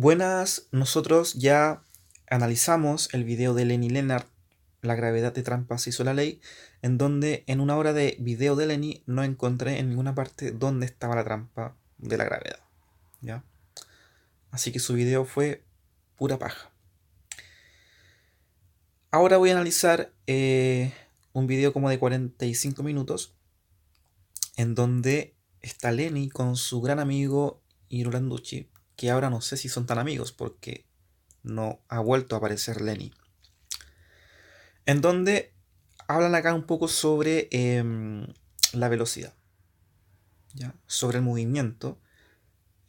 Buenas, nosotros ya analizamos el video de Lenny Leonard, La gravedad de trampas hizo la ley, en donde en una hora de video de Lenny no encontré en ninguna parte dónde estaba la trampa de la gravedad. ¿Ya? Así que su video fue pura paja. Ahora voy a analizar un video como de 45 minutos, en donde está Lenny con su gran amigo Hiro Landucci, que ahora no sé si son tan amigos porque no ha vuelto a aparecer Lenny. En donde hablan acá un poco sobre la velocidad, ¿ya? Sobre el movimiento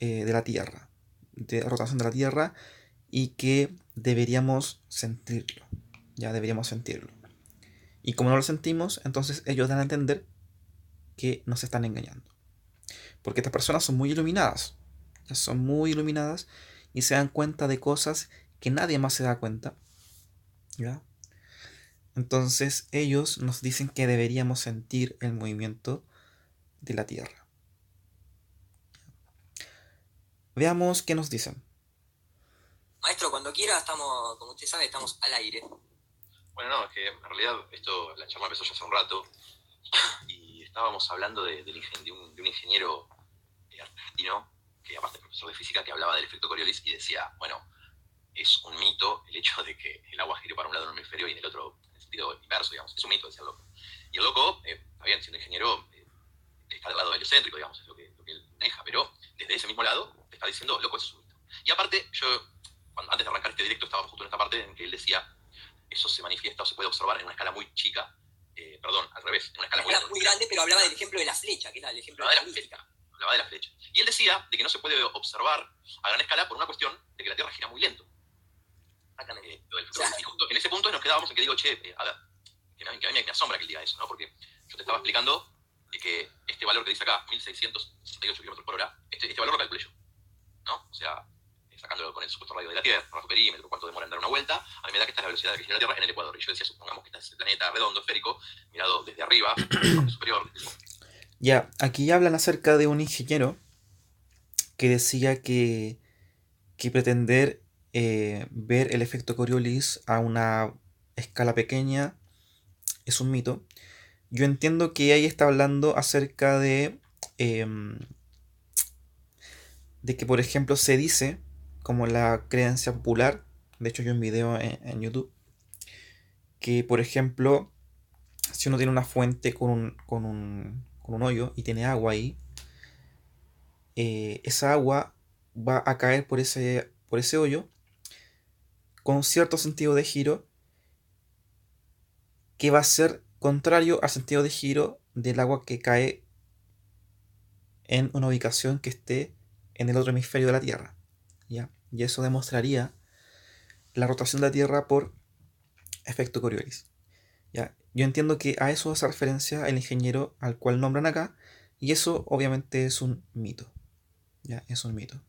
de la Tierra, de rotación de la Tierra, y que deberíamos sentirlo, ya deberíamos sentirlo. Y como no lo sentimos, entonces ellos dan a entender que nos están engañando. Porque estas personas son muy iluminadas, ya son muy iluminadas y se dan cuenta de cosas que nadie más se da cuenta, ¿ya? Entonces ellos nos dicen que deberíamos sentir el movimiento de la Tierra. Veamos qué nos dicen. Maestro, cuando quiera estamos, como usted sabe, estamos al aire. Bueno, no, es que en realidad la charla empezó ya hace un rato y estábamos hablando de un ingeniero argentino, que aparte es profesor de física, que hablaba del efecto Coriolis y decía, bueno, es un mito el hecho de que el agua gire para un lado en un hemisferio y en el otro en el sentido inverso, digamos. Es un mito, decía el loco. Y el loco, está bien, siendo ingeniero, está del lado heliocéntrico, digamos, es lo que él maneja, pero desde ese mismo lado te está diciendo, loco, eso es un mito. Y aparte, antes de arrancar este directo, estaba justo en esta parte en que él decía, eso se manifiesta o se puede observar en una escala muy chica, perdón, al revés, en una escala muy grande, pero hablaba del ejemplo de la flecha, que era el ejemplo de la flecha. Hablaba de la flecha. Y él decía de que no se puede observar a gran escala por una cuestión de que la Tierra gira muy lento. Y justo en ese punto nos quedábamos en que digo, a ver, que a mí me asombra que él diga eso, ¿no? Porque yo te estaba explicando de que este valor que dice acá, 1668 km por hora, este valor lo calculé yo, ¿no? O sea, sacándolo con el supuesto radio de la Tierra, su perímetro, cuánto demora en dar una vuelta, a mí me da que esta es la velocidad que gira la Tierra en el Ecuador. Y yo decía, supongamos que este es el planeta redondo, esférico, mirado desde arriba, superior. Ya, aquí hablan acerca de un ingeniero que decía que pretender ver el efecto Coriolis a una escala pequeña es un mito. Yo entiendo que ahí está hablando acerca de que, por ejemplo, se dice, como la creencia popular, de hecho yo un video en YouTube, que, por ejemplo, si uno tiene una fuente con un hoyo y tiene agua ahí, esa agua va a caer por ese hoyo con cierto sentido de giro que va a ser contrario al sentido de giro del agua que cae en una ubicación que esté en el otro hemisferio de la Tierra, ¿ya? Y eso demostraría la rotación de la Tierra por efecto Coriolis, ¿ya? Yo entiendo que a eso hace referencia el ingeniero al cual nombran acá, y eso obviamente es un mito, ¿ya? Es un mito.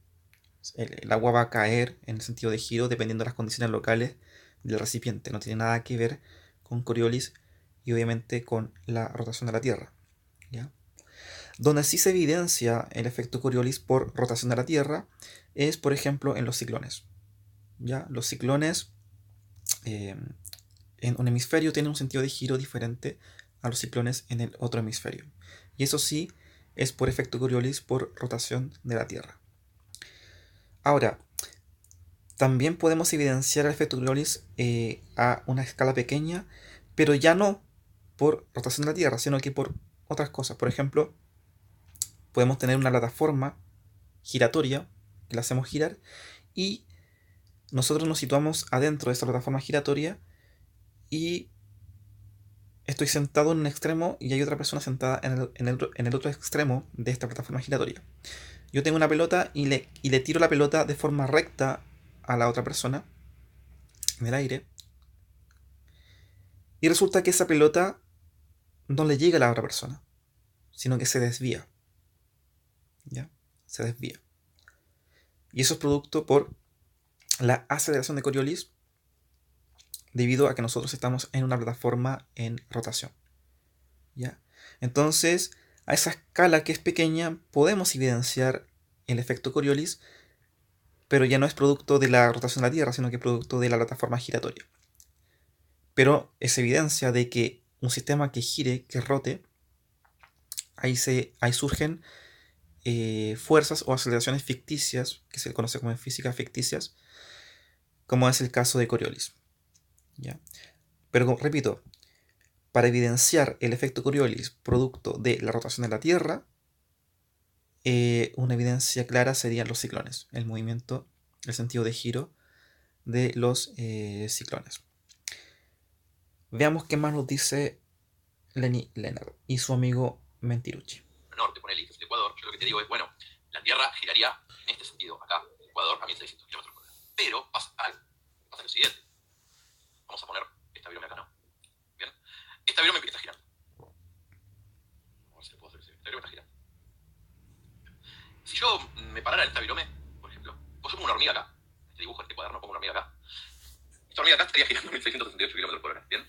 El agua va a caer en el sentido de giro dependiendo de las condiciones locales del recipiente. No tiene nada que ver con Coriolis y obviamente con la rotación de la Tierra, ¿ya? Donde sí se evidencia el efecto Coriolis por rotación de la Tierra es, por ejemplo, en los ciclones, ¿ya? Los ciclones en un hemisferio tienen un sentido de giro diferente a los ciclones en el otro hemisferio. Y eso sí es por efecto Coriolis por rotación de la Tierra. Ahora, también podemos evidenciar el efecto Coriolis a una escala pequeña, pero ya no por rotación de la Tierra, sino que por otras cosas. Por ejemplo, podemos tener una plataforma giratoria que la hacemos girar y nosotros nos situamos adentro de esa plataforma giratoria y estoy sentado en un extremo y hay otra persona sentada en el otro extremo de esta plataforma giratoria. Yo tengo una pelota y le tiro la pelota de forma recta a la otra persona en el aire. Y resulta que esa pelota no le llega a la otra persona, sino que se desvía. ¿Ya? Se desvía. Y eso es producto por la aceleración de Coriolis debido a que nosotros estamos en una plataforma en rotación. ¿Ya? Entonces, a esa escala que es pequeña, podemos evidenciar el efecto Coriolis, pero ya no es producto de la rotación de la Tierra, sino que es producto de la plataforma giratoria. Pero es evidencia de que un sistema que gire, que rote, ahí surgen fuerzas o aceleraciones ficticias, que se conoce como en física ficticias, como es el caso de Coriolis. ¿Ya? Pero repito, para evidenciar el efecto Coriolis producto de la rotación de la Tierra, una evidencia clara serían los ciclones, el movimiento, el sentido de giro de los ciclones. Veamos qué más nos dice Lenny Leonard y su amigo Mentirucci. Norte, ponele, que es el Ecuador. Yo lo que te digo es, bueno, la Tierra giraría en este sentido, acá, Ecuador, a 1600 kilómetros por hora. Pero pasa lo siguiente. Vamos a poner esta virome acá, ¿no? Bien. Esta virome está girando. A ver si lo puedo hacer. Esta virome está girando. Si yo me parara en esta virome, por ejemplo, pues yo pongo una hormiga acá. Este dibujo, en este cuaderno, pongo una hormiga acá. Esta hormiga acá estaría girando a 1668 kilómetros por hora. ¿Bien?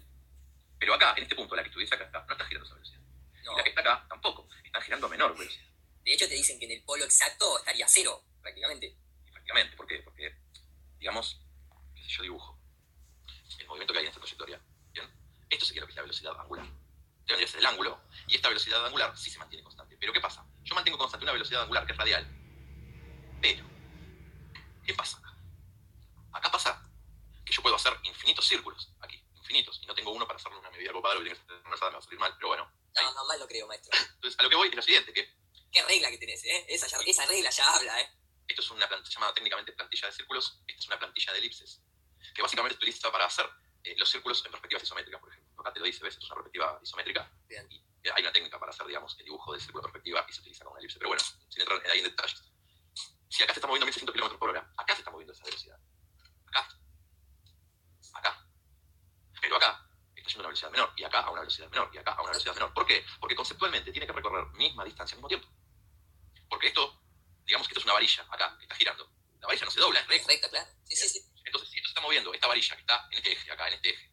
Pero acá, en este punto, la que estuviese acá, no está girando a esa velocidad. No. Y la que está acá, tampoco. Están girando a menor velocidad. De hecho, te dicen que en el polo exacto estaría cero, prácticamente. Y prácticamente, ¿por qué? Porque, digamos, que si yo dibujo el movimiento que hay en esta trayectoria, ¿bien? Esto sería lo que es la velocidad angular. Tendría que ser el ángulo, y esta velocidad angular sí se mantiene constante. Pero ¿qué pasa? Yo mantengo constante una velocidad angular que es radial. Pero, ¿qué pasa acá? Acá pasa que yo puedo hacer infinitos círculos aquí, infinitos, y no tengo uno para hacerle una medida copada, que tiene que ser conversada, me va a salir mal, pero bueno. No, mal lo creo, maestro. Entonces, a lo que voy es lo siguiente, que Qué regla que tenés, ¿eh? Esa regla ya habla, ¿eh? esto es una plantilla, se llama técnicamente plantilla de círculos, esta es una plantilla de elipses, que básicamente se utiliza para hacer los círculos en perspectivas isométricas, por ejemplo. Acá te lo dice, ¿ves? Esto es una perspectiva isométrica. Bien. Y hay una técnica para hacer, digamos, el dibujo del círculo de perspectiva y se utiliza como una elipse. Pero bueno, sin entrar ahí en detalles. Si acá se está moviendo 1600 km por hora, acá se está moviendo esa velocidad. Acá. Acá. Pero acá está yendo a una velocidad menor, y acá a una velocidad menor, y acá a una velocidad menor. ¿Por qué? Porque conceptualmente tiene que recorrer misma distancia al mismo tiempo. Porque esto, digamos que esto es una varilla acá, que está girando. La varilla no se dobla, es recta. Recta, claro. Sí. Entonces, si esto se está moviendo, esta varilla que está en este eje, acá, en este eje,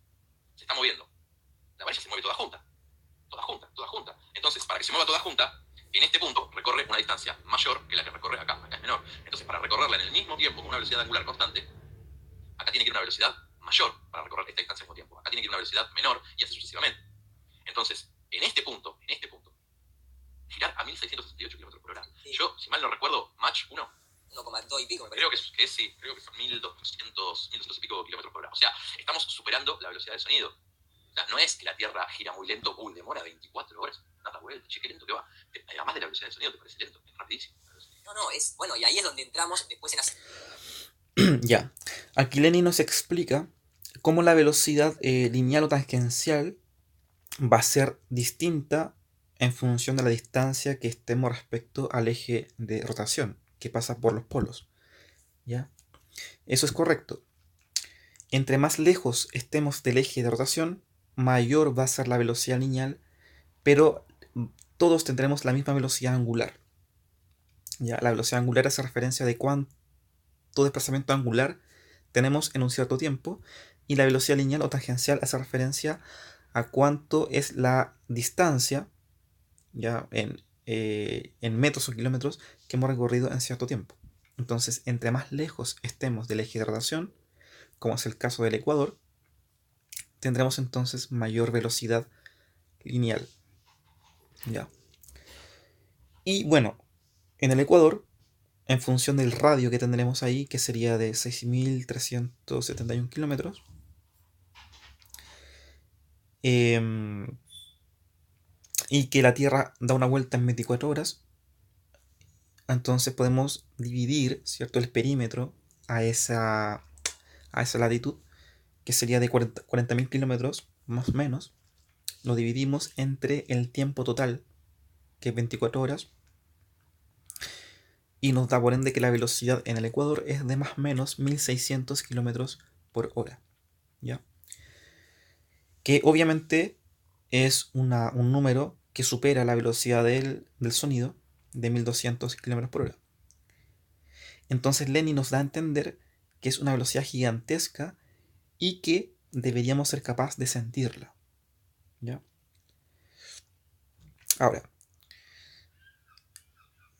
se está moviendo, la varilla se mueve toda junta. Toda junta, toda junta. Entonces, para que se mueva toda junta, en este punto recorre una distancia mayor que la que recorre acá. Acá es menor. Entonces, para recorrerla en el mismo tiempo con una velocidad angular constante, acá tiene que ir una velocidad mayor para recorrer esta distancia al mismo tiempo. Acá tiene que ir una velocidad menor y así sucesivamente. Entonces, en este punto, girar a 1668 km por hora. Sí. Yo, si mal no recuerdo, Mach 1, 1,2 y pico, me parece. creo que son 1200 y pico kilómetros por hora. O sea, estamos superando la velocidad del sonido. O sea, no es que la Tierra gira muy lento, demora 24 horas, nada vuelta, che, qué lento que va. Además de la velocidad del sonido, te parece lento, es rapidísimo. No, es... Bueno, y ahí es donde entramos después en las... Ya. Aquí Lenny nos explica cómo la velocidad lineal o tangencial va a ser distinta en función de la distancia que estemos respecto al eje de rotación que pasa por los polos. ¿Ya? Eso es correcto. Entre más lejos estemos del eje de rotación, mayor va a ser la velocidad lineal, pero todos tendremos la misma velocidad angular. ¿Ya? La velocidad angular hace referencia de cuánto desplazamiento angular tenemos en un cierto tiempo, y la velocidad lineal o tangencial hace referencia a cuánto es la distancia, ya en metros o kilómetros, que hemos recorrido en cierto tiempo. Entonces, entre más lejos estemos del eje de rotación, como es el caso del Ecuador, tendremos entonces mayor velocidad lineal. ¿Ya? Y bueno, en el Ecuador, en función del radio que tendremos ahí, que sería de 6.371 kilómetros, y que la Tierra da una vuelta en 24 horas, entonces podemos dividir, ¿cierto?, el perímetro a esa latitud, que sería de 40.000 kilómetros, más o menos. Lo dividimos entre el tiempo total, que es 24 horas, y nos da por ende que la velocidad en el Ecuador es de más o menos 1.600 kilómetros por hora. ¿Ya? Que obviamente es un número que supera la velocidad del sonido de 1.200 kilómetros por hora. Entonces Lenny nos da a entender que es una velocidad gigantesca y que deberíamos ser capaces de sentirla. ¿Ya? Ahora,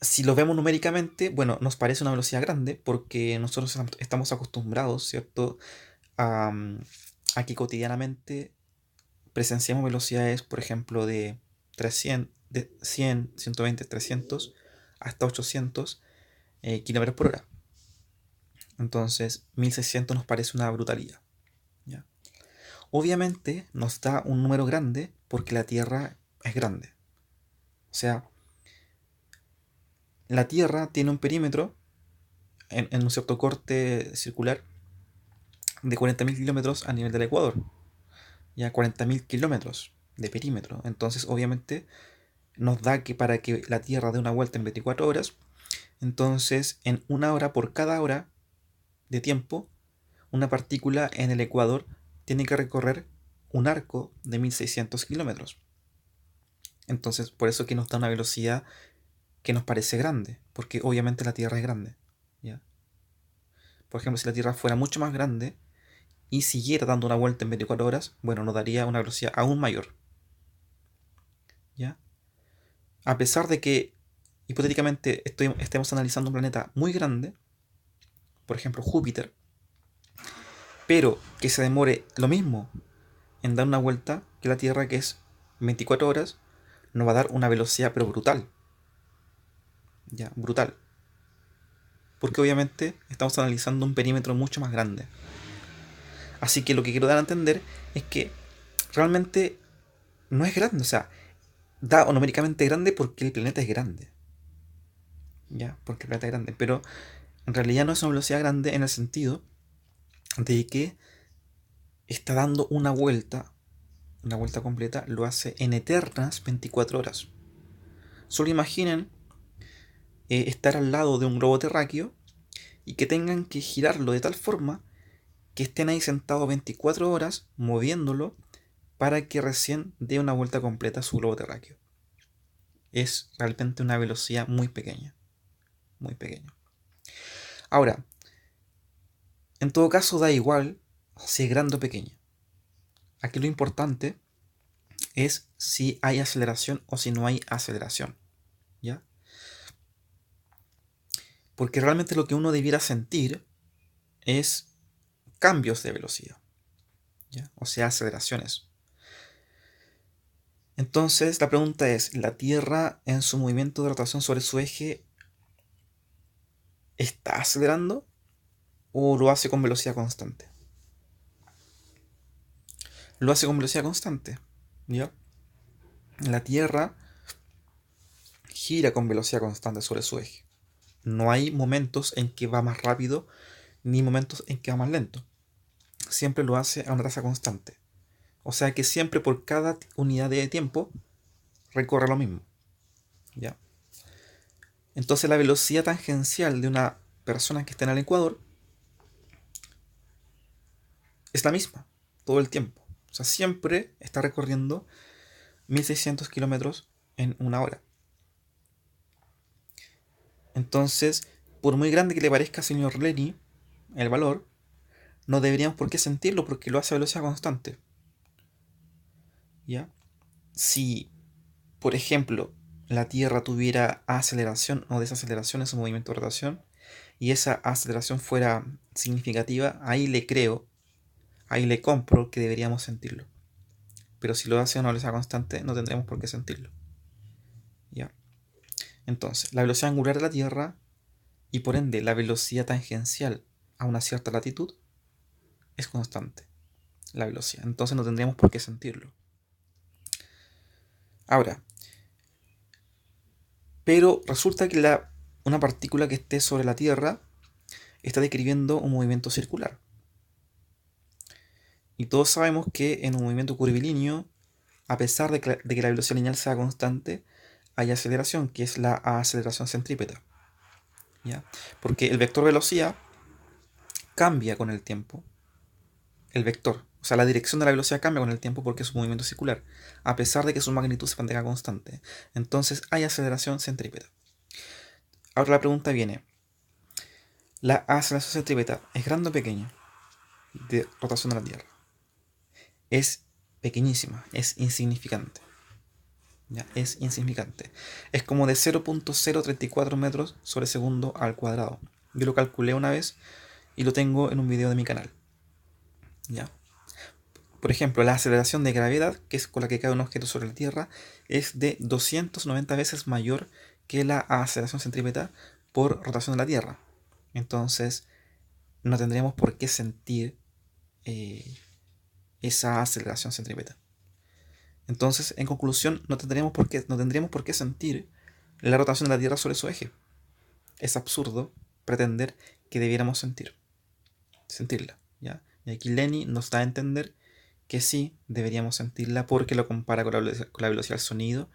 Si lo vemos numéricamente, bueno, nos parece una velocidad grande porque nosotros estamos acostumbrados, ¿cierto? A que cotidianamente presenciamos velocidades, por ejemplo, de 300, de 100, 120, 300 hasta 800 kilómetros por hora. Entonces, 1600 nos parece una brutalidad. ¿Ya? Obviamente nos da un número grande porque la Tierra es grande. O sea, la Tierra tiene un perímetro en un cierto corte circular de 40.000 kilómetros a nivel del Ecuador. Ya 40.000 kilómetros de perímetro. Entonces, obviamente, nos da que para que la Tierra dé una vuelta en 24 horas, entonces en una hora por cada hora de tiempo, una partícula en el Ecuador tiene que recorrer un arco de 1600 kilómetros. Entonces, por eso que nos da una velocidad que nos parece grande, porque obviamente la Tierra es grande. ¿Ya? Por ejemplo, si la Tierra fuera mucho más grande y siguiera dando una vuelta en 24 horas, bueno, nos daría una velocidad aún mayor. ¿Ya? A pesar de que hipotéticamente estemos analizando un planeta muy grande, por ejemplo Júpiter, pero que se demore lo mismo en dar una vuelta que la Tierra, que es 24 horas, nos va a dar una velocidad pero brutal. Ya, brutal. Porque obviamente estamos analizando un perímetro mucho más grande. Así que lo que quiero dar a entender es que realmente no es grande, o sea, da numéricamente grande porque el planeta es grande. Ya, porque el planeta es grande, pero en realidad no es una velocidad grande en el sentido de que está dando una vuelta completa, lo hace en eternas 24 horas. Solo imaginen estar al lado de un globo terráqueo y que tengan que girarlo de tal forma que estén ahí sentados 24 horas moviéndolo para que recién dé una vuelta completa a su globo terráqueo. Es realmente una velocidad muy pequeña. Muy pequeña. Ahora, en todo caso da igual si es grande o pequeña. Aquí lo importante es si hay aceleración o si no hay aceleración. ¿Ya? Porque realmente lo que uno debiera sentir es cambios de velocidad. ¿Ya? O sea, aceleraciones. Entonces la pregunta es, ¿la Tierra en su movimiento de rotación sobre su eje está acelerando o lo hace con velocidad constante? Lo hace con velocidad constante. ¿Ya? La Tierra gira con velocidad constante sobre su eje. No hay momentos en que va más rápido ni momentos en que va más lento. Siempre lo hace a una tasa constante. O sea que siempre por cada unidad de tiempo recorre lo mismo. ¿Ya? Entonces la velocidad tangencial de una persona que está en el Ecuador es la misma todo el tiempo. O sea, siempre está recorriendo 1600 kilómetros en una hora. Entonces, por muy grande que le parezca, señor Lenny, el valor, no deberíamos por qué sentirlo porque lo hace a velocidad constante. ¿Ya? Si, por ejemplo, la Tierra tuviera aceleración o desaceleración en su movimiento de rotación y esa aceleración fuera significativa, ahí le creo, ahí le compro que deberíamos sentirlo. Pero si lo hace a una velocidad constante, no tendremos por qué sentirlo. ¿Ya? Entonces, la velocidad angular de la Tierra y por ende la velocidad tangencial a una cierta latitud es constante. La velocidad. Entonces no tendríamos por qué sentirlo. Ahora, pero resulta que una partícula que esté sobre la Tierra está describiendo un movimiento circular. Y todos sabemos que en un movimiento curvilíneo, a pesar de que la velocidad lineal sea constante, hay aceleración, que es la aceleración centrípeta. ¿Ya? Porque el vector velocidad cambia con el tiempo. El vector, o sea, la dirección de la velocidad cambia con el tiempo porque es un movimiento circular, a pesar de que su magnitud se mantenga constante. Entonces hay aceleración centrípeta. Ahora la pregunta viene, ¿la aceleración centrípeta es grande o pequeña de rotación de la Tierra? Es pequeñísima, es insignificante. ¿ya? Es insignificante. Es como de 0.034 metros sobre segundo al cuadrado. Yo lo calculé una vez y lo tengo en un video de mi canal. ¿Ya? Por ejemplo, la aceleración de gravedad, que es con la que cae un objeto sobre la Tierra, es de 290 veces mayor que la aceleración centrípeta por rotación de la Tierra. Entonces, no tendríamos por qué sentir esa aceleración centrípeta. Entonces, en conclusión, no tendríamos por qué sentir la rotación de la Tierra sobre su eje. Es absurdo pretender que debiéramos sentirla, ¿ya? Y aquí Lenny nos da a entender que sí deberíamos sentirla porque lo compara con la velocidad del sonido.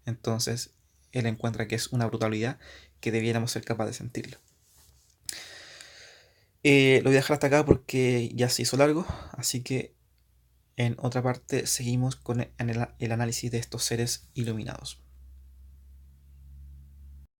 Entonces, él encuentra que es una brutalidad que debiéramos ser capaces de sentirlo. Lo voy a dejar hasta acá porque ya se hizo largo, así que en otra parte seguimos con el análisis de estos seres iluminados.